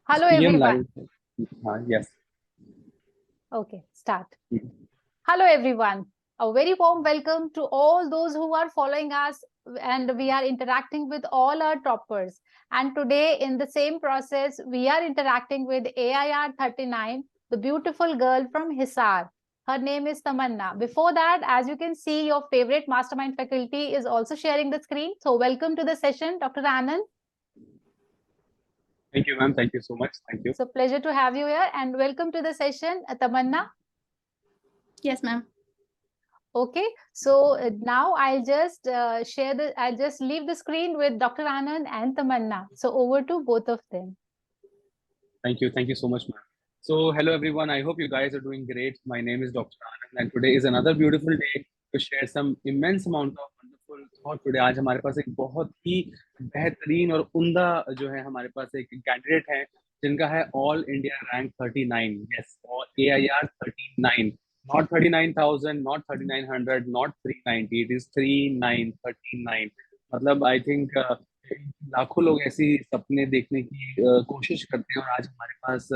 Hello PM everyone. Live. हाँ, yes. Okay, start. Hello everyone. A very warm welcome to all those who are following us, and we are interacting with all our toppers. And today in the same process, we are interacting with AIR 39, the beautiful girl from Hisar. Her name is Tamanna. Before that, as you can see, your favorite mastermind faculty is also sharing the screen. So welcome to the session, Dr. Anand. Thank you ma'am, thank you so much, thank you. So pleasure to have you here, and welcome to the session, Tamanna. Yes, ma'am. Okay, so now I'll just leave the screen with Dr. Anand and Tamanna. So over to both of them. Thank you so much, ma'am. So, hello everyone. I hope you guys are doing great. My name is Dr. Anand, and today is another beautiful day to share some immense amount of wonderful thought today. आज हमारे पास एक बहुत ही बेहतरीन और उम्दा जो है हमारे पास एक कैंडिडेट है जिनका है ऑल इंडिया रैंक 39। यस, और AIR 39, not 39,000, not 3900, not 390, it is 3939। मतलब आई थिंक लाखों लोग ऐसी सपने देखने की कोशिश करते हैं, और आज हमारे पास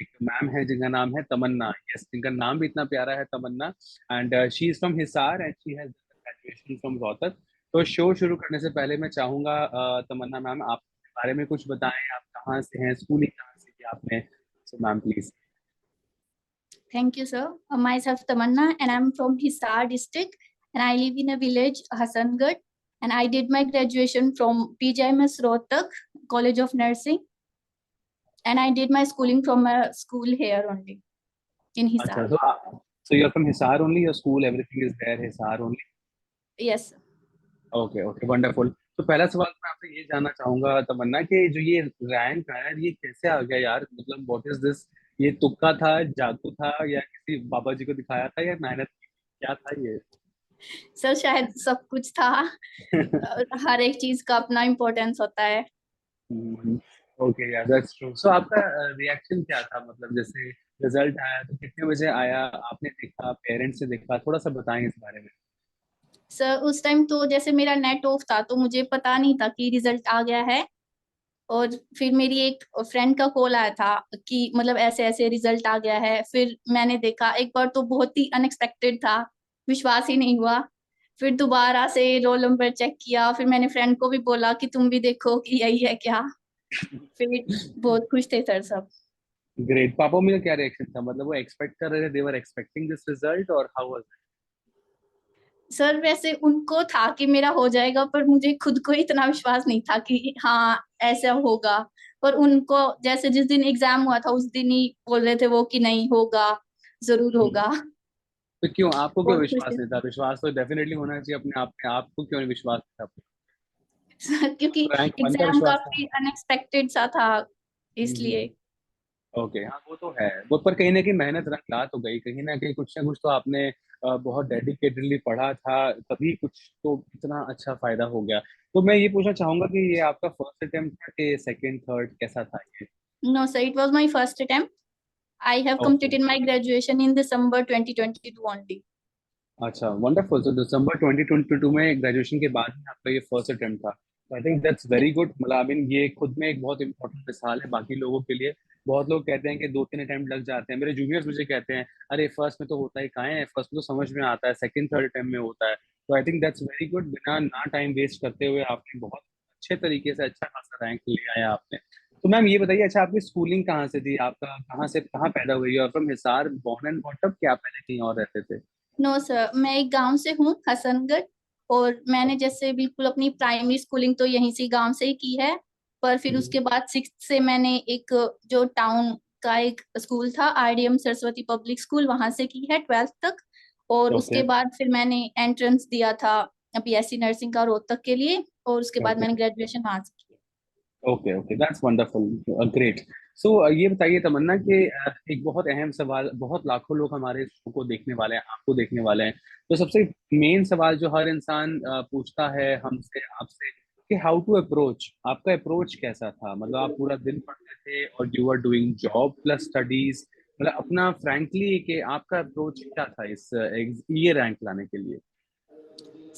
एक मैम है जिनका नाम है तमन्ना। यस, जिनका नाम भी इतना प्यारा है, Tamanna. And she is from Hisar and she has graduation from Rohtak. तो शो शुरू करने से पहले मैं चाहूंगा तमन्ना मैम, आप अपने बारे में कुछ बताएं। आप कहाँ से हैं, स्कूलिंग कहाँ से की आपने? So ma'am please. Thank you, sir. Myself Tamanna, and I'm from Hisar district, and I live in a village, Hasangarh, and I did my graduation from PJMS Rohtak College of Nursing, and I did my schooling from a school here only in Hisar. अच्छा, so you're from Hisar only, your school, everything is there, Hisar only? Yes, sir. Okay okay, wonderful. तो पहला सवाल मैं आपसे ये जानना चाहूंगा तमन्ना, कि जो ये रैंक आया ये कैसे आ गया यार? मतलब व्हाट इज दिस? ये तुक्का था, जादू था, या किसी बाबा जी को दिखाया था, या मेहनत की? क्या था ये? सर शायद सब कुछ था। हर एक चीज का अपना इम्पोर्टेंस होता है। ओके यार, दैट्स ट्रू। सो आपका रिएक्शन क्या था? मतलब जैसे रिजल्ट आया तो कितने बजे आया, आपने देखा, पेरेंट्स से देखा, थोड़ा सा बताएं इस बारे में। सर उस टाइम तो जैसे मेरा नेट ऑफ था तो मुझे पता नहीं था कि रिजल्ट आ गया है, और फिर मेरी एक फ्रेंड का कॉल आया था कि मतलब ऐसे ऐसे रिजल्ट आ गया है। फिर मैंने देखा, एक बार तो बहुत ही अनएक्सपेक्टेड था, विश्वास ही नहीं हुआ। फिर दोबारा से रोल नंबर चेक किया, फिर मैंने फ्रेंड को भी बोला कि तुम भी देखो कि यही है क्या। फिर बहुत खुश थे सर सब। ग्रेट। पापा में क्या रिएक्शन था? मतलब वो एक्सपेक्ट कर रहे थे, दे वर एक्सपेक्टिंग दिस रिजल्ट, और हाउ वाज सर वैसे उनको था कि मेरा हो जाएगा, पर मुझे खुद को इतना विश्वास नहीं था कि हाँ ऐसा होगा। पर उनको जैसे जिस दिन एग्जाम हुआ था उस दिन ही बोल रहे थे वो कि नहीं होगा, जरूर इट? होगा। तो क्यों, आपको क्यों बहुत खुश विश्वास थे नहीं था? विश्वास तो डेफिनेटली होना चाहिए अपने आप में, आपको क्यों नहीं विश्वास था? सर, क्योंकि रैंक वन का एग्जाम विश्वास था। काफी अनएक्सपेक्टेड सा था, इसलिए। ओके, हाँ वो तो है। वो पर कहीं ना कहीं मेहनत रंग ला तो गई, कहीं ना कुछ तो आपने बहुत डेडिकेटेडली पढ़ा था, तभी कुछ तो इतना अच्छा फायदा हो गया। तो मैं ये पूछना चाहूंगा कि ये आपका फर्स्ट अटेम्प्ट था कि सेकंड, थर्ड, कैसा था ये? No sir, it was my first attempt. I have okay, completed my graduation in December 2022 only. अच्छा, वंडरफुल। तो दिसंबर 2022 में ग्रेजुएशन के बाद ही आपका ये फर्स्ट अटेम्प्ट था। I think that's very good. मतलब आई मीन ये खुद में एक बहुत इंपॉर्टेंट मिसाल है बाकी लोगों के लिए। बहुत लोग कहते हैं कि 2-3 अटेम्प्ट लग जाते हैं। मेरे जूनियर्स मुझे कहते हैं, अरे फर्स्ट में तो होता ही कहाँ है, फर्स्ट में तो समझ में आता है, सेकंड थर्ड अटेम्प्ट में होता है। तो I think that's very good. बिना ना टाइम वेस्ट करते हुए आपने बहुत अच्छे तरीके से अच्छा खासा रैंक ले आया आपने। तो मैम ये बताइए, अच्छा आपकी स्कूलिंग कहाँ से थी? आपका कहाँ से कहाँ पैदा हुई? और from Hisar born and brought up, क्या पहले कहीं और रहते थे? नो सर, मैं एक गांव से हूँ, हसनगढ़। और मैंने जैसे बिल्कुल अपनी प्राइमरी स्कूलिंग तो यहीं से गांव से ही की है। पर फिर उसके बाद सिक्स से मैंने एक जो टाउन का एक स्कूल था, RDM सरस्वती पब्लिक स्कूल, वहां से की है 12th तक। और ओके उसके बाद फिर मैंने एंट्रेंस दिया था BSc नर्सिंग का रोहतक के लिए, और उसके बाद ओके मैंने ग्रेजुएशन वहां से की। Okay okay, that's wonderful, great. So ये बताइए तमन्ना कि एक बहुत अहम सवाल, बहुत लाखों लोग हमारे शो को देखने वाले हैं, आपको देखने वाले हैं। तो सबसे मेन सवाल जो हर इंसान पूछता है हमसे, आपसे, कि हाउ टू अप्रोच, आपका अप्रोच कैसा था? मतलब आप पूरा दिन पढ़ते थे और you are doing job plus studies? मतलब अपना फ्रैंकली कि आपका अप्रोच क्या था इस ये रैंक लाने के लिए?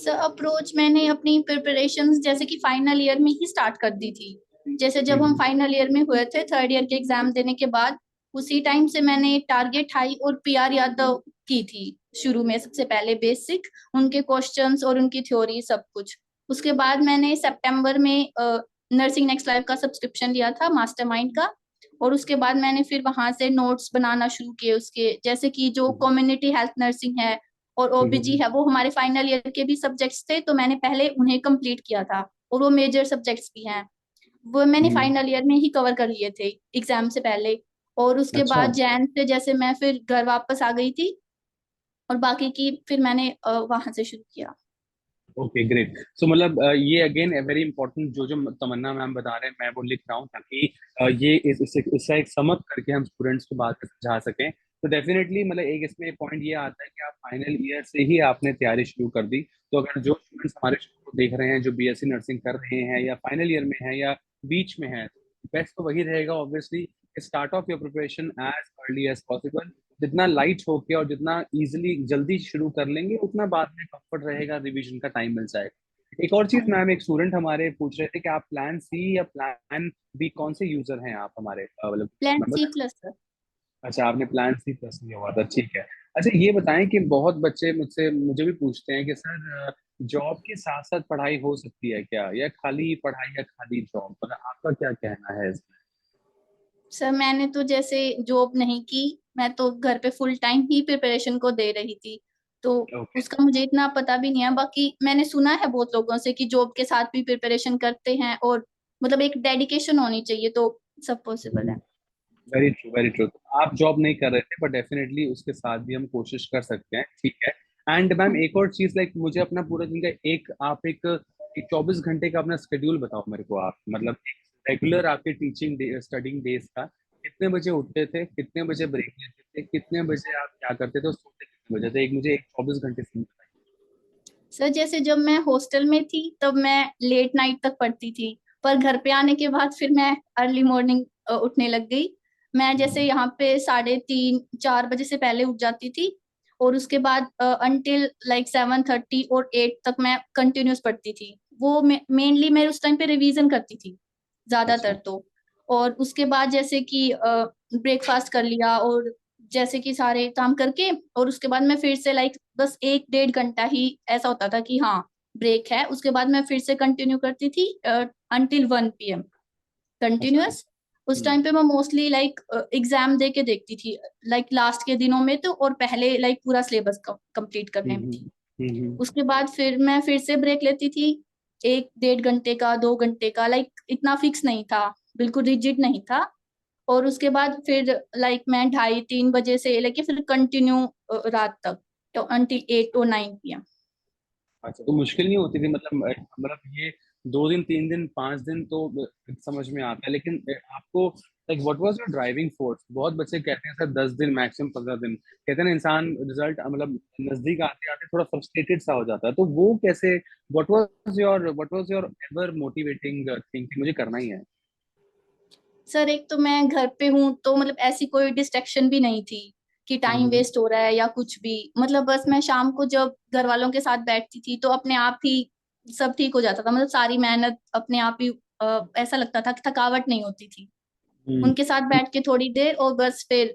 सर अप्रोच मैंने अपनी प्रिपरेशंस जैसे कि फाइनल ईयर में ही स्टार्ट कर दी थी। जैसे जब हम फाइनल ईयर में हुए थे, थर्ड ईयर के एग्जाम देने के बाद, उसी टाइम से मैंने टारगेट हाई और पीआर यादव की थी शुरू में। सबसे पहले बेसिक उनके क्वेश्चंस और उनकी थ्योरी सब कुछ। उसके बाद मैंने सितंबर में नर्सिंग नेक्स्ट लाइफ का सब्सक्रिप्शन लिया था मास्टरमाइंड का, और उसके बाद मैंने फिर वहां से नोट्स बनाना शुरू किए उसके, जैसे कि जो कम्युनिटी हेल्थ नर्सिंग है और ओबीजी है, वो हमारे फाइनल ईयर के भी सब्जेक्ट्स थे, तो मैंने पहले उन्हें कंप्लीट किया था, और वो मेजर सब्जेक्ट्स भी हैं, वो मैंने फाइनल ईयर में ही कवर कर लिए थे एग्जाम से पहले। और उसके अच्छा। बाद जैन से जैसे मैं फिर घर वापस आ गई थी, और बाकी की फिर मैंने वहां से शुरू किया। Okay great. सो मतलब ये अगेन वेरी इंपॉर्टेंट जो जो तमन्ना मैम बता रहे हैं, मैं वो लिख रहा हूँ ताकि ये इसका एक समअप करके हम स्टूडेंट्स को बात समझा सकें। तो डेफिनेटली मतलब एक इसमें पॉइंट ये आता है कि आप फाइनल ईयर से ही आपने तैयारी शुरू कर दी। तो अगर जो स्टूडेंट्स हमारे शो को देख रहे हैं जो बीएससी नर्सिंग कर रहे हैं या फाइनल ईयर में है या बीच में है, बेस्ट तो वही रहेगा obviously, start off your preparation as early as possible. जितना लाइट होके और जितना इजीली जल्दी शुरू कर लेंगे उतना बाद में कंफर्ट रहेगा, रिवीजन का टाइम मिल जाएगा। एक और चीज मैम, एक स्टूडेंट हमारे पूछ रहे थे कि आप प्लान सी या प्लान बी कौन से यूजर हैं आप हमारे मतलब प्लान मैं सी बता। Plus sir. अच्छा, आपने प्लान सी प्लस लिया हुआ था, ठीक है। अच्छा ये बताएं कि बहुत बच्चे मुझे भी पूछते हैं कि सर जॉब के साथ साथ पढ़ाई हो सकती है क्या, या खाली पढ़ाई या खाली जॉब, मतलब आपका क्या कहना है इसमें? सर मैंने तो जैसे जॉब नहीं की, मैं तो घर पे फुल टाइम ही प्रिपरेशन को दे रही थी, तो ओके। उसका मुझे इतना पता भी नहीं है। बाकी मैंने सुना है बहुत लोगों से कि जॉब के साथ भी प्रिपरेशन करते हैं, और मतलब एक डेडिकेशन होनी चाहिए, तो सब पॉसिबल है। Very true, very true. आप जॉब नहीं कर रहे थे बट डेफिनेटली उसके साथ भी हम कोशिश कर सकते हैं, ठीक है। एंड मैम एक और चीज, लाइक मुझे अपना पूरा दिन का एक 24 घंटे का अपना स्केड्यूल बताओ मेरे को आप, मतलब एक रेगुलर आपके टीचिंग स्टडिंग डेज का कितने बजे उठते थे, कितने बजे ब्रेक लेते थे, कितने बजे आप क्या करते थे और सोते कितने बजे थे, एक मुझे एक 24 घंटे से बताइए। सर जैसे जब मैं हॉस्टल में थी तब मैं लेट नाइट तक पढ़ती थी, पर घर पे आने के बाद फिर मैं अर्ली मॉर्निंग उठने लग गई। मैं जैसे यहाँ पे 3:30-4 बजे से पहले उठ जाती थी, और उसके बाद अंटिल लाइक 7:30 और 8 तक मैं कंटिन्यूस पढ़ती थी। वो मेनली मैं उस टाइम पे रिवीजन करती थी ज्यादातर अच्छा। तो। और उसके बाद जैसे कि ब्रेकफास्ट कर लिया, और जैसे कि सारे काम करके, और उसके बाद मैं फिर से लाइक बस 1-1.5 घंटा ही ऐसा होता था कि हाँ ब्रेक है, उसके बाद मैं फिर से कंटिन्यू करती थी अंटिल 1 PM अच्छा। कंटिन्यूअस। उस टाइम पे मैं मोस्टली लाइक एग्जाम दे के देखती थी, लाइक लास्ट के दिनों में तो, और पहले लाइक पूरा सिलेबस कंप्लीट करने में थी। हम्म। उसके बाद फिर मैं फिर से ब्रेक लेती थी, 1-1.5 घंटे का, 2 घंटे का, लाइक इतना फिक्स नहीं था, बिल्कुल रिजिड नहीं था। और उसके बाद फिर लाइक मैं 2:30-3 बजे से लेके फिर कंटिन्यू रात तक, तो अंटिल 8 or 9 PM। अच्छा, तो मुश्किल नहीं होती थी मतलब ये 2 दिन 3 दिन 5 दिन तो समझ में आता है, लेकिन आपको like what was your driving force? बहुत बच्चे कहते हैं सर 10 दिन मैक्सिमम 15 दिन, कहते हैं ना इंसान रिजल्ट मतलब नजदीक आते आते थोड़ा फ्रस्ट्रेटेड सा हो जाता है, तो वो कैसे, what was your ever motivating thing कि मुझे करना ही है? सर एक तो मैं घर पे हूँ, तो मतलब ऐसी कोई डिस्ट्रैक्शन भी नहीं थी कि टाइम हम्म। वेस्ट हो रहा है या कुछ भी। मतलब बस मैं शाम को जब घर वालों के साथ बैठती थी तो अपने आप ही सब ठीक हो जाता था, मतलब सारी मेहनत अपने आप ही ऐसा लगता था कि थकावट नहीं होती थी। हम्म। उनके साथ बैठ के थोड़ी देर और बस फिर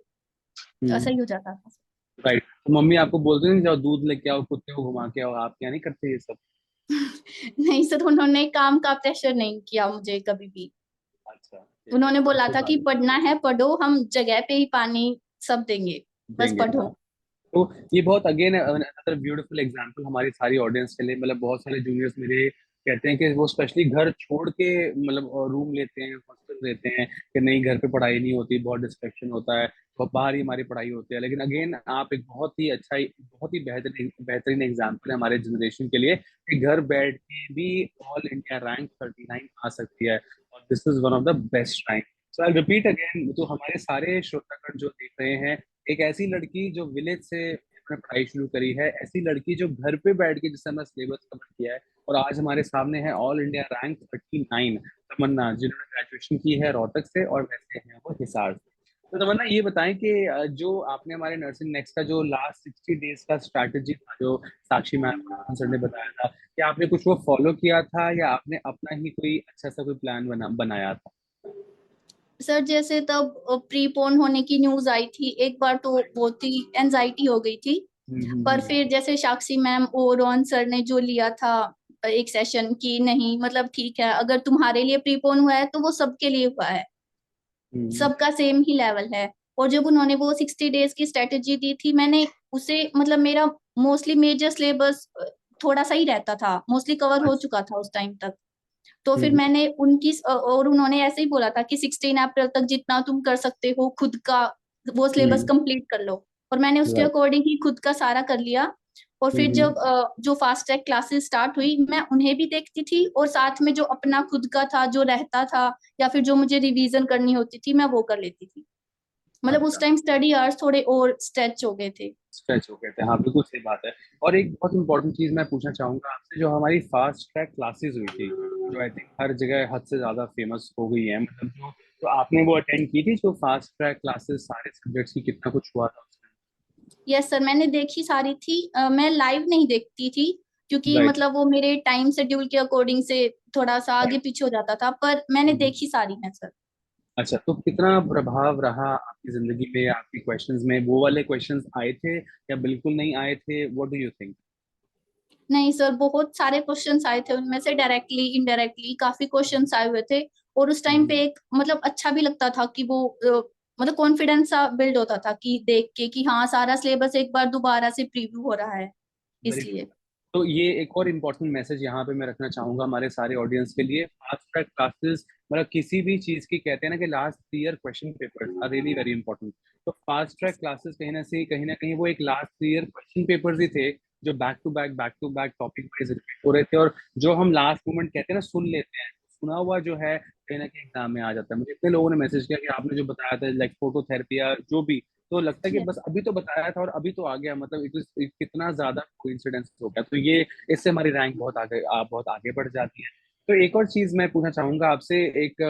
हम्म। सही हो जाता था। राइट, तो मम्मी आपको बोलते नहीं जाओ दूध लेके आओ, कुत्ते को घुमा के आओ, आप क्या नहीं करते ये सब? नहीं सर, उन्होंने काम का प्रेशर नहीं किया मुझे कभी भी। अच्छा, उन्होंने बोला अच्छी था बात कि पढ़ना है पढ़ो, हम जगह पे ही पानी सब देंगे, बस देंगे, हाँ। पढ़ो। तो ये बहुत अगेन अनदर ब्यूटीफुल एग्जांपल हमारी सारी ऑडियंस के लिए, मतलब बहुत सारे जूनियर्स मेरे कहते हैं कि वो स्पेशली घर छोड़ के मतलब रूम लेते हैं, हॉस्टल लेते हैं कि नहीं घर पे पढ़ाई नहीं होती, बहुत डिस्ट्रैक्शन होता है, तो बाहर ही हमारी पढ़ाई होती है। लेकिन अगेन आप एक बहुत ही बेहतरीन बेहतरीन एग्जाम्पल है हमारे जनरेशन के लिए कि घर बैठ के भी ऑल इंडिया रैंक 39 आ सकती है, और this is one of the best rank. So I repeat again, तो हमारे सारे श्रोतागण जो देख रहे हैं, एक ऐसी लड़की जो विलेज से अपने पढ़ाई शुरू करी है, ऐसी लड़की जो घर पे बैठ के जिसने अपना सिलेबस कवर किया है, और आज हमारे सामने है ऑल इंडिया रैंक 39, तमन्ना, जिन्होंने ग्रेजुएशन की है रोहतक से और वैसे हैं वो हिसार से। तो तमन्ना ये बताएं कि जो आपने हमारे नर्सिंग नेक्स्ट का जो लास्ट 60 डेज का स्ट्रैटेजी था, जो साक्षी मैम सर ने बताया था, कि आपने कुछ वो फॉलो किया था या आपने अपना ही कोई अच्छा सा कोई प्लान बनाया था? सर जैसे तब प्रीपोन होने की न्यूज आई थी एक बार, तो बहुत ही एंजाइटी हो गई थी। पर फिर जैसे साक्षी मैम और रोहन सर ने जो लिया था एक सेशन की, नहीं मतलब ठीक है, अगर तुम्हारे लिए प्रीपोन हुआ है तो वो सबके लिए हुआ है, सबका सेम ही लेवल है। और जब उन्होंने वो 60 डेज की स्ट्रेटेजी दी थी, मैंने उसे मतलब मेरा मोस्टली मेजर सिलेबस थोड़ा सा ही रहता था, मोस्टली कवर हो चुका था उस टाइम तक। तो फिर मैंने उनकी और उन्होंने ऐसे ही बोला था कि 16 अप्रैल तक जितना तुम कर सकते हो खुद का वो सिलेबस कंप्लीट कर लो। और मैंने उसके अकॉर्डिंग ही खुद का सारा कर लिया। और फिर जब जो फास्ट ट्रैक क्लासेस स्टार्ट हुई, मैं उन्हें भी देखती थी और साथ में जो अपना खुद का था जो रहता था, या फिर जो मुझे रिवीजन करनी होती थी, मैं वो कर लेती थी। मतलब उस टाइम स्टडी आवर्स थोड़े और स्ट्रेच हो गए थे। स्ट्रेच हो गए थे, हाँ बिल्कुल सही बात है। और एक बहुत इंपॉर्टेंट चीज मैं पूछना चाहूंगा आपसे, जो हमारी फास्ट ट्रैक क्लासेस हुई थी, जो आई थिंक हर जगह हद से ज्यादा फेमस हो गई है, मतलब जो तो आपने वो अटेंड की थी, जो फास्ट ट्रैक क्लासेस सारे सब्जेक्ट्स की, कितना कुछ हुआ था उसमें? यस सर, मैंने देखी सारी थी। मैं लाइव नहीं देखती थी क्योंकि राइट। मतलब वो मेरे टाइम शेड्यूल के अकॉर्डिंग से थोड़ा सा आगे राइट। पीछे हो जाता था, पर मैंने देखी सारी है सर। अच्छा, तो कितना प्रभाव रहा आपकी जिंदगी में, आपके क्वेश्चंस में? वो वाले क्वेश्चंस आए थे या बिल्कुल नहीं आए थे? What do you think? नहीं सर, बहुत सारे क्वेश्चंस आए थे, उनमें से डायरेक्टली इनडायरेक्टली काफी क्वेश्चंस आए हुए थे। और उस टाइम पे एक मतलब अच्छा भी लगता था कि वो मतलब कॉन्फिडेंस सा बिल्ड होता था कि देख के कि हाँ सारा सिलेबस एक बार दोबारा से प्रीव्यू हो रहा है, वेरी गुड। इसलिए। तो ये एक और इम्पोर्टेंट मैसेज यहाँ पे मैं रखना चाहूंगा हमारे सारे ऑडियंस के लिए। फास्ट ट्रैक क्लासेस मतलब किसी भी चीज की, कहते हैं ना कि last year question papers are really very important. तो फास्ट ट्रैक क्लासेस कहीं ना कहीं वो एक लास्ट ईयर क्वेश्चन पेपर्स ही थे, जो back to back topic wise repeat हो रहे थे, और जो हम लास्ट मोमेंट कहते हैं ना सुन लेते हैं, सुना हुआ जो है कहीं ना कहीं एग्जाम में आ जाता है। मुझे इतने लोगों ने मैसेज किया कि आपने जो बताया था लाइक फोटोथेरेपी या जो भी, तो लगता है कि बस अभी तो बताया था और अभी तो आ गया, मतलब कितना ज्यादा कोइंसिडेंस हो गया। तो ये इससे हमारी रैंक बहुत आगे बढ़ जाती है। तो एक और चीज मैं पूछना चाहूंगा आपसे, एक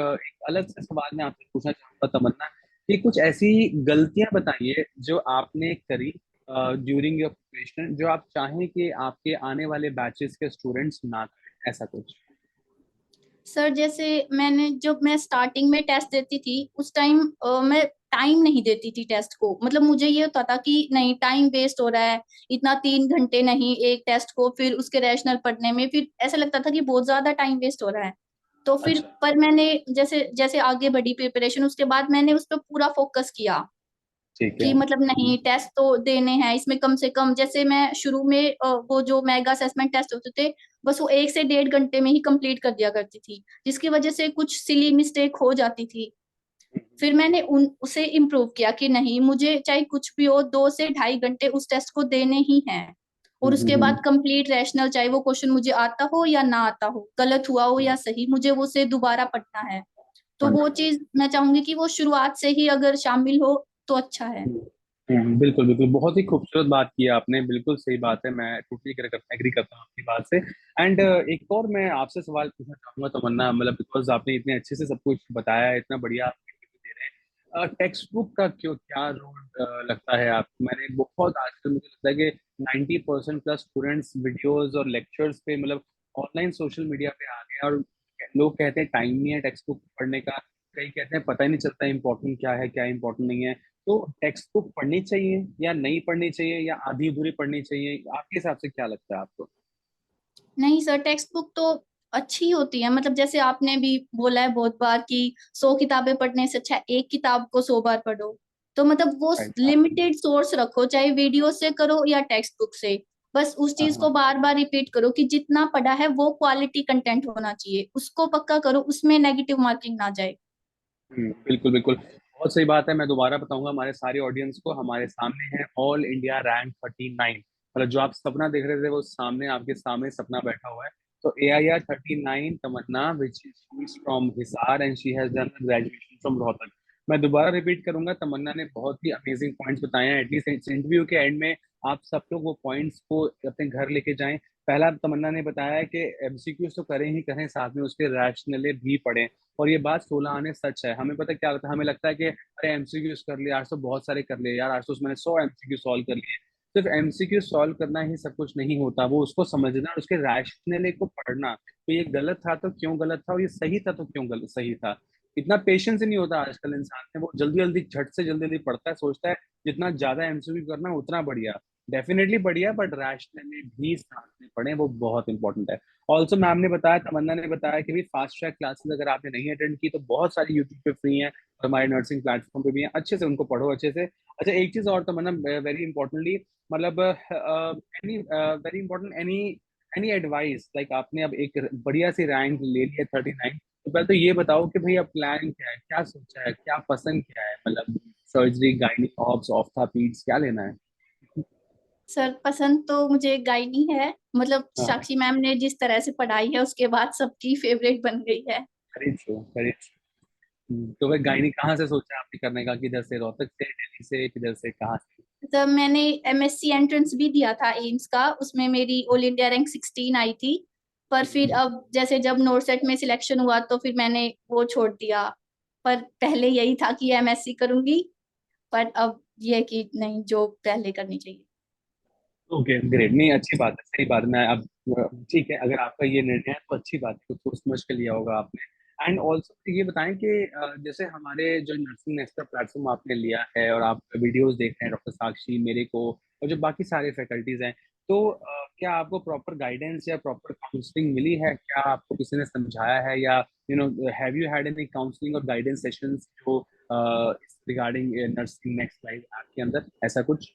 अलग से सवाल मैं आपसे पूछना चाहूंगा तमन्ना, कि कुछ ऐसी गलतियां बताइए जो आपने करी ड्यूरिंग योर प्रिपरेशन, जो आप चाहें कि आपके आने वाले बैचेस के स्टूडेंट्स ना करें, ऐसा कुछ। सर जैसे जब मैं स्टार्टिंग में टेस्ट देती थी उस टाइम मैं टाइम नहीं देती थी टेस्ट को। मतलब मुझे ये होता था कि नहीं, टाइम वेस्ट हो रहा है, इतना 3 घंटे नहीं एक टेस्ट को, फिर उसके रैशनल पढ़ने में फिर ऐसा लगता था कि बहुत ज्यादा टाइम वेस्ट हो रहा है। तो फिर अच्छा। पर मैंने जैसे जैसे आगे बढ़ी प्रिपरेशन, उसके बाद मैंने उस पर पूरा फोकस किया ठीक कि है। मतलब नहीं, टेस्ट तो देने हैं इसमें कम से कम। जैसे मैं शुरू में वो जो मेगा असेसमेंट टेस्ट होते थे, बस वो 1 से 1.5 घंटे में ही कंप्लीट कर दिया करती थी, जिसकी वजह से कुछ सिली मिस्टेक हो जाती थी। फिर मैंने उसे इम्प्रूव किया कि नहीं, मुझे चाहे कुछ भी हो 2 से 2.5 घंटे उस टेस्ट को देने ही हैं। और उसके बाद कंप्लीट रैशनल, चाहे वो क्वेश्चन मुझे आता हो या ना आता हो, गलत हुआ हो या सही, मुझे वो से दोबारा पढ़ना है। तो वो चीज मैं चाहूंगी कि वो शुरुआत से ही अगर शामिल हो तो अच्छा है। बिल्कुल बिल्कुल, बहुत ही खूबसूरत बात की है आपने, बिल्कुल सही बात है, मैं टोटली एग्री करता हूँ आपकी बात से। एंड एक और मैं आपसे सवाल पूछना चाहूंगा तमन्ना, मतलब बिकॉज आपने इतने अच्छे से सब कुछ बताया है, इतना बढ़िया आप interview दे रहे हैं, टेक्स्ट बुक का क्यों क्या रोल लगता है आपको? मैंने बहुत आजकल मुझे लगता है कि 90% प्लस स्टूडेंट्स वीडियोस और लेक्चर्स पे, मतलब ऑनलाइन सोशल मीडिया पे आ गए हैं, और लोग कहते हैं टाइम नहीं है टेक्स्ट बुक पढ़ने का, कई कहते हैं पता ही नहीं चलता इंपॉर्टेंट क्या है क्या इंपॉर्टेंट नहीं है। तो टेक्स्ट बुक पढ़नी चाहिए या नहीं पढ़नी चाहिए, या आधी अधूरी पढ़नी चाहिए? आपके हिसाब से क्या लगता है आपको? नहीं सर, टेक्स्ट बुक तो अच्छी होती है। मतलब जैसे आपने भी बोला है बहुत बार कि 100 किताबें पढ़ने से अच्छा एक किताब को 100 बार पढ़ो। तो मतलब वो राइट। लिमिटेड सोर्स रखो, चाहे वीडियो से करो या टेक्स्ट बुक से। बस उस हाँ चीज को हाँ। बार बार रिपीट करो कि जितना पढ़ा है वो क्वालिटी कंटेंट होना चाहिए, उसको पक्का करो, उसमें नेगेटिव मार्किंग ना जाए। बिल्कुल बिल्कुल, बहुत सही बात है। मैं दोबारा बताऊंगा हमारे सारे ऑडियंस को, हमारे सामने है ऑल इंडिया रैंक 39, मतलब जो आप सपना देख रहे थे वो सामने आपके सामने सपना बैठा हुआ है। तो AIR 39 Tamanna, which is from Hisar and she has done graduation from Rohtak. मैं दोबारा रिपीट करूंगा, तमन्ना ने बहुत ही अमेजिंग पॉइंट्स बताए हैं। एटलीस्ट इस इंटरव्यू के एंड में आप सब लोग वो पॉइंट्स को अपने घर लेके जाएं। पहला तमन्ना ने बताया कि एमसीक्यूज तो करें ही करें, साथ में उसके रैशनले भी पढ़ें। और ये बात 16 आने सच है। हमें पता क्या होता है, हमें लगता है कि अरे एमसीक्यूज कर लिया आज तो बहुत सारे कर लिए यार, आज तो मैंने 100 एमसीक्यू सॉल्व कर लिए। सिर्फ एमसीक्यू सॉल्व करना ही सब कुछ नहीं होता, वो उसको समझना और उसके रैशनले को पढ़ना। तो ये गलत था तो क्यों गलत था, और ये सही था तो क्यों गलत सही था। इतना पेशेंस ही नहीं होता आजकल इंसान में, वो जल्दी जल्दी झट से जल्दी जल्दी पढ़ता है, सोचता है जितना ज्यादा एमसीक्यू करना उतना बढ़िया। डेफिनेटली बढ़िया, बट रैशनली भी साथ में पढ़ें, वो बहुत इंपॉर्टेंट है। ऑल्सो मैम ने बताया, तमन्ना ने बताया कि भी फास्ट ट्रैक क्लासेस अगर आपने नहीं अटेंड की तो बहुत सारी यूट्यूब पे फ्री हैं और हमारे नर्सिंग प्लेटफॉर्म पे भी हैं, अच्छे से उनको पढ़ो अच्छे से। अच्छा एक चीज और तमन्ना, वेरी इंपॉर्टेंटली, मतलब any very important, any any advice, like आपने अब एक बढ़िया सी रैंक ले ली है 39, तो पहले तो ये बताओ कि भाई अब प्लान क्या है, क्या सोचा है, क्या पसंद क्या है, मतलब सर्जरी, गायनी, ऑब्स, ऑर्थोपीड्स, क्या लेना है? सर पसंद तो मुझे गायनी है, मतलब हाँ, साक्षी मैम ने जिस तरह से पढ़ाई है उसके बाद सबकी फेवरेट बन गई है। Very true, very true. तो वह गायनी कहाँ से सोचा आपने करने का, किधर से, रोहतक से, दिल्ली से, किधर से, कहाँ से? तब मैंने एमएससी एंट्रेंस भी दिया था एम्स का, उसमें मेरी ऑल इंडिया रैंक 16 आई थी। पर फिर अब जैसे जब नोरसेट में सिलेक्शन हुआ तो फिर मैंने वो छोड़ दिया। पर पहले यही था कि एमएससी करूंगी, पर अब ये कि नहीं, जो पहले करनी चाहिए। ओके ग्रेट, नहीं अच्छी बात है, सही बात है। मैं अब ठीक है, अगर आपका ये निर्णय है तो अच्छी बात है, कुछ सोच समझ के लिया होगा आपने। एंड ऑल्सो ये बताएं कि जैसे हमारे जो नर्सिंग नेक्स्ट का प्लेटफॉर्म आपने लिया है और आप वीडियोस देख रहे हैं, डॉक्टर साक्षी, मेरे को और जो बाकी सारे फैकल्टीज हैं, तो क्या आपको प्रॉपर गाइडेंस या प्रॉपर काउंसलिंग मिली है? क्या आपको किसी ने समझाया है, या have you had any counselling और गाइडेंस सेशंस जो रिगार्डिंग नर्सिंग नेक्स्ट लाइफ आपके अंदर, ऐसा कुछ?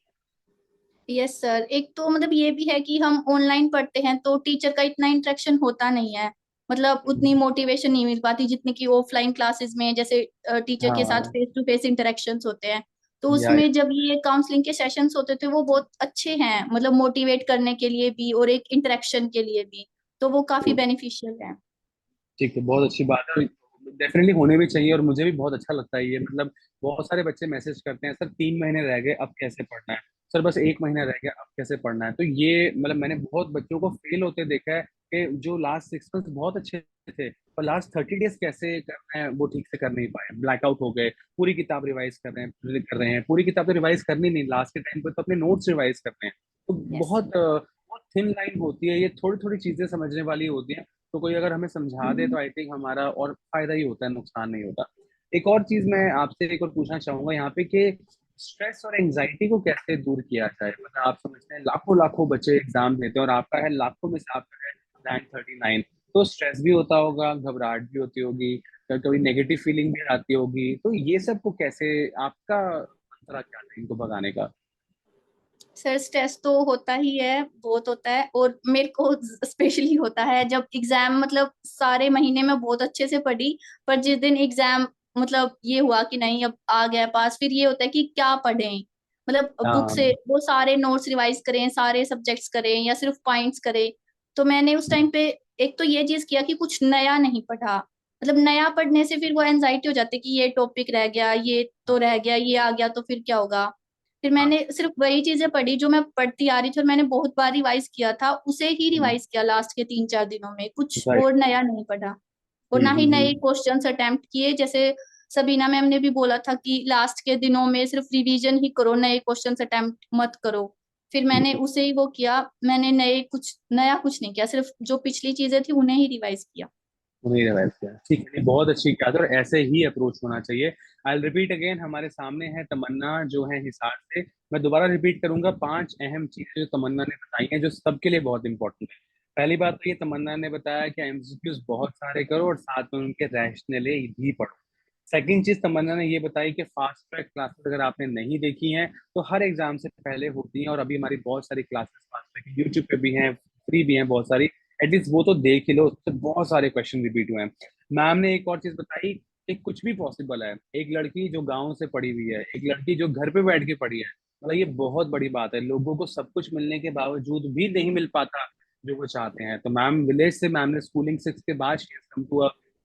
यस सर, एक तो मतलब ये भी है कि हम ऑनलाइन पढ़ते हैं तो टीचर का इतना इंटरेक्शन होता नहीं है, मतलब उतनी मोटिवेशन नहीं मिल पाती जितनी कि ऑफलाइन क्लासेस में, जैसे टीचर के साथ हाँ, फेस टू फेस इंटरेक्शंस होते हैं। तो या उसमें जब ये काउंसलिंग के सेशंस होते थे वो बहुत अच्छे हैं, मतलब मोटिवेट करने के लिए भी और एक इंटरेक्शन के लिए भी, तो वो काफी बेनिफिशियल है। ठीक है, बहुत अच्छी बात है। डेफिनेटली होने भी चाहिए, और मुझे भी बहुत अच्छा लगता है ये, मतलब बहुत सारे बच्चे मैसेज करते हैं, सर 3 महीने रह गए अब कैसे पढ़ना है, सर बस 1 महीना रह गया अब कैसे पढ़ना है। तो ये मतलब मैंने बहुत बच्चों को फेल होते देखा है कि जो लास्ट 6 मंथ बहुत अच्छे थे और लास्ट 30 डेज कैसे करना है वो ठीक से कर नहीं पाए, ब्लैकआउट हो गए। पूरी किताब रिवाइज कर रहे हैं, पूरी किताब तो रिवाइज करनी नहीं, लास्ट के टाइम पे तो अपने नोट्स रिवाइज करते हैं। तो यस। बहुत थिन लाइन होती है, ये थोड़ी थोड़ी चीजें समझने वाली होती हैं। तो कोई अगर हमें समझा दे तो आई थिंक हमारा और फायदा ही होता है, नुकसान नहीं होता। एक और चीज मैं आपसे एक और पूछना चाहूंगा यहाँ पे कि स्ट्रेस और एंजाइटी को कैसे दूर किया जाए। मतलब आप समझते हैं लाखों लाखों बच्चे एग्जाम देते हैं और आपका है लाखों में से आपका है रैंक 39, तो स्ट्रेस भी होता होगा, घबराहट भी होती होगी, कभी नेगेटिव फीलिंग भी आती होगी, तो ये सब को कैसे, आपका मंत्र क्या है इनको भगाने का? सर स्ट्रेस तो होता ही है, बहुत होता है, और मेरे को स्पेशली होता है जब एग्जाम, मतलब सारे महीने में बहुत अच्छे से पढ़ी, पर जिस दिन एग्जाम मतलब ये हुआ कि नहीं अब आ गया पास, फिर ये होता है कि क्या पढ़ें, मतलब बुक से हाँ। वो सारे नोट्स रिवाइज करें, सारे सब्जेक्ट्स करें या सिर्फ पॉइंट्स करें। तो मैंने उस टाइम पे एक तो ये चीज किया कि कुछ नया नहीं पढ़ा, मतलब नया पढ़ने से फिर वो एनजाइटी हो जाती है कि ये टॉपिक रह गया, ये तो रह गया, ये आ गया तो फिर क्या होगा। फिर मैंने सिर्फ वही चीजें पढ़ी जो मैं पढ़ती आ रही थी और मैंने बहुत बार रिवाइज किया था, उसे ही रिवाइज किया लास्ट के 3-4 दिनों में, कुछ राइट। और नया नहीं पढ़ा। और ना ही नए क्वेश्चंस अटेम्प्ट किए, जैसे सबीना मैम ने भी बोला था कि लास्ट के दिनों में सिर्फ रिवीजन ही करो, नए क्वेश्चंस अटेम्प्ट मत करो। फिर मैंने उसे ही वो किया, मैंने नया कुछ नहीं किया, सिर्फ जो पिछली चीजें थी उन्हें ही रिवाइज किया। उन्हीं ने वैसे किया, ठीक है, बहुत अच्छी बात है और ऐसे ही अप्रोच होना चाहिए। आई रिपीट अगेन, हमारे सामने है तमन्ना जो है हिसार से। मैं दोबारा रिपीट करूंगा 5 अहम चीजें जो तमन्ना ने बताई हैं जो सबके लिए बहुत इंपॉर्टेंट है। पहली बात तो ये तमन्ना ने बताया कि एमसीक्यूज बहुत सारे करो और साथ में उनके रैशनले भी पढ़ो। सेकंड चीज तमन्ना ने ये बताई कि फास्ट ट्रैक क्लासेस अगर आपने नहीं देखी हैं तो हर एग्जाम से पहले होती हैं, और अभी हमारी बहुत सारी क्लासेस फास्ट ट्रैक यूट्यूब पे भी हैं, फ्री भी हैं बहुत सारी, एटलीस्ट वो तो देख ही लो, उससे बहुत सारे क्वेश्चन रिपीट हुए हैं। मैम ने एक और चीज बताई कि कुछ भी पॉसिबल है, एक लड़की जो गांव से पढ़ी हुई है, एक लड़की जो घर पे बैठ के पढ़ी है, मतलब ये बहुत बड़ी बात है। लोगों को सब कुछ मिलने के बावजूद भी नहीं मिल पाता जो वो चाहते हैं। तो मैम विलेज से, मैम ने स्कूलिंग 6 के बाद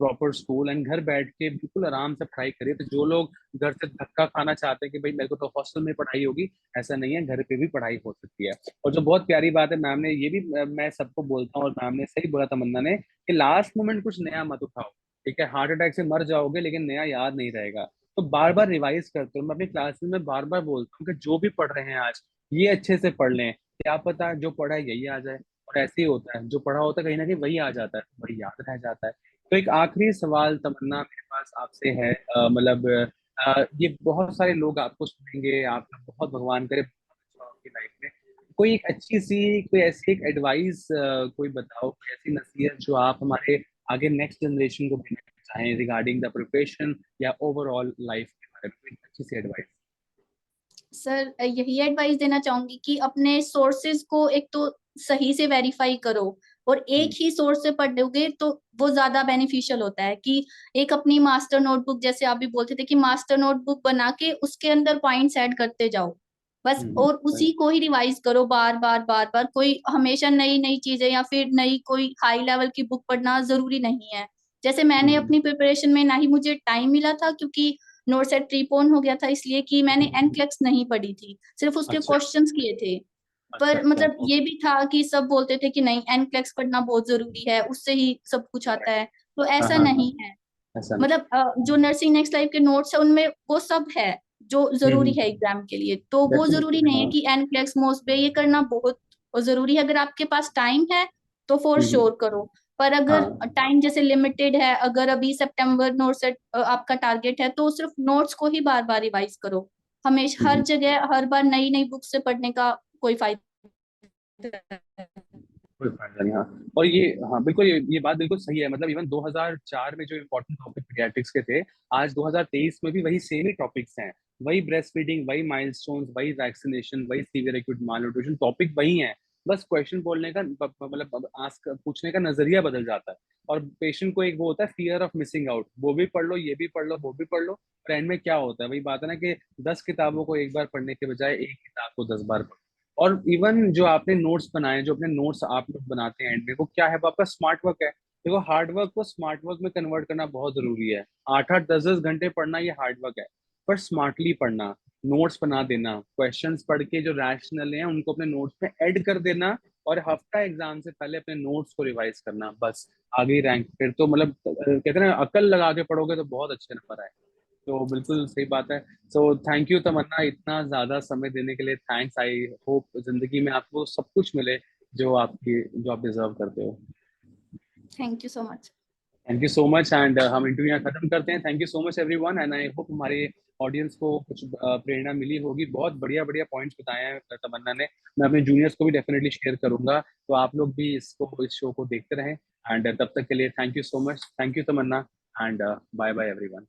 प्रॉपर स्कूल एंड घर बैठ के बिल्कुल आराम से पढ़ाई करिए। तो जो लोग घर से धक्का खाना चाहते हैं कि भाई मेरे को तो हॉस्टल में पढ़ाई होगी, ऐसा नहीं है, घर पे भी पढ़ाई हो सकती है। और जो बहुत प्यारी बात है, मैम ने ये भी मैं सबको बोलता हूँ और मैम ने सही बोला तमन्ना ने, कि लास्ट मोमेंट कुछ नया मत उठाओ। ठीक है, हार्ट अटैक से मर जाओगे लेकिन नया याद नहीं रहेगा। तो बार बार रिवाइज करते हो। मैं अपनी क्लास में बार बार बोलता हूँ कि जो भी पढ़ रहे हैं आज, ये अच्छे से पढ़ लें। क्या पता जो पढ़ा है यही आ जाए। और ऐसे ही होता है, जो पढ़ा होता है कहीं ना कहीं वही आ जाता है, वही याद रह जाता है। तो एक आखिरी सवाल तमन्ना मेरे पास आपसे है, मतलब ये बहुत सारे लोग आपको सुनेंगे, आपका बहुत भगवान करे बहुत अच्छा हो आपकी लाइफ में। कोई एक अच्छी सी, कोई ऐसी एक एडवाइस कोई बताओ, कोई ऐसी नसीहत जो आप हमारे आगे नेक्स्ट जनरेशन को देना चाहें रिगार्डिंग द प्रिपरेशन या ओवरऑल लाइफ के बारे में, कोई अच्छी सी एडवाइस। सर यही एडवाइस देना चाहूंगी कि अपने सोर्सेज को एक तो सही से वेरीफाई करो, और एक ही सोर्स से पढ़ोगे तो वो ज्यादा बेनिफिशियल होता है। कि एक अपनी मास्टर नोटबुक, जैसे आप भी बोलते थे कि मास्टर नोटबुक बना के उसके अंदर पॉइंट्स ऐड करते जाओ बस, और उसी को ही रिवाइज करो बार बार बार बार। कोई हमेशा नई नई चीजें या फिर नई कोई हाई लेवल की बुक पढ़ना जरूरी नहीं है। जैसे मैंने अपनी प्रिपरेशन में ना ही मुझे टाइम मिला था, क्योंकि नोट सेट प्रीपोन हो गया था, इसलिए कि मैंने एनक्लेक्स नहीं पढ़ी थी, सिर्फ उसके अच्छा क्वेश्चंस किए थे। अच्छा पर अच्छा। मतलब ये भी था कि सब बोलते थे कि नहीं एनक्लेक्स पढ़ना बहुत जरूरी है, उससे ही सब कुछ आता है, तो हाँ ऐसा हाँ हाँ, नहीं है। ऐसा नहीं। मतलब जो नर्सिंग नेक्स्ट लाइफ के नोट्स है उनमें वो सब है जो जरूरी है एग्जाम के लिए। तो वो जरूरी डेफिनेटली नहीं है हाँ। कि एनक्लेक्स मोस्ट ये करना बहुत जरूरी है। अगर आपके पास टाइम है तो फॉर हम्म, श्योर करो। पर अगर हाँ। टाइम जैसे लिमिटेड है, अगर अभी सितंबर नोट सेट आपका टारगेट है, तो सिर्फ नोट्स को ही बार बार रिवाइज करो। हमेशा हर हम्म, जगह हर बार नई नई बुक से पढ़ने का कोई फायदा कोई फायदा नहीं, हाँ। और ये, हाँ बिल्कुल, ये बात बिल्कुल सही है। मतलब इवन 2004 में जो इम्पोर्टेंट टॉपिक पीडियाट्रिक्स के थे, आज 2023 में भी वही सेम ही टॉपिक्स हैं। वही ब्रेस्ट फीडिंग, वही माइलस्टोन्स, वही वैक्सीनेशन, वही सीवियर एक्यूट मालन्यूट्रिशन, टॉपिक वही हैं। बस क्वेश्चन बोलने का मतलब आस्क पूछने का नजरिया बदल जाता है। और पेशेंट को एक वो होता है फियर ऑफ मिसिंग आउट, वो भी पढ़ लो, ये भी पढ़ लो, वो भी पढ़ लो। और एंड में क्या होता है, वही बात है ना कि 10 किताबों को एक बार पढ़ने के बजाय एक किताब को 10 बार पढ़ो। और इवन जो आपने नोट्स बनाए, जो अपने नोट्स आप लोग बनाते हैं एंड में, वो क्या है, वो आपका स्मार्ट वर्क है। देखो, हार्ड वर्क को स्मार्ट वर्क में कन्वर्ट करना बहुत जरूरी है। 8-8 10-10 घंटे पढ़ना ये हार्ड वर्क है। पर स्मार्टली पढ़ना, नोट्स बना देना, क्वेश्चंस पढ़ के जो रैशनल हैं उनको अपने नोट्स में ऐड कर देना, और हफ्ता एग्जाम से पहले अपने नोट्स को रिवाइज करना, बस आगे रैंक। फिर तो मतलब कहते हैं ना, अकल लगा के पढ़ोगे तो बहुत अच्छे नंबर आए। तो बिल्कुल सही बात है। सो थैंक यू तमन्ना, इतना ज्यादा समय देने के लिए थैंक्स। आई होप जिंदगी में आपको सब कुछ मिले जो आप डिजर्व करते हो। Thank you so much. Thank you so much, and हम इंटरव्यू यहाँ खत्म करते हैं। Thank you so much everyone, and I hope हमारे ऑडियंस को कुछ प्रेरणा मिली होगी। बहुत बढ़िया बढ़िया पॉइंट्स बताए हैं तमन्ना ने। मैं अपने जूनियर्स को भी डेफिनेटली शेयर करूंगा, तो आप लोग भी इस शो को देखते रहें। एंड तब तक के लिए thank you so much, thank you Tamanna, and bye bye everyone.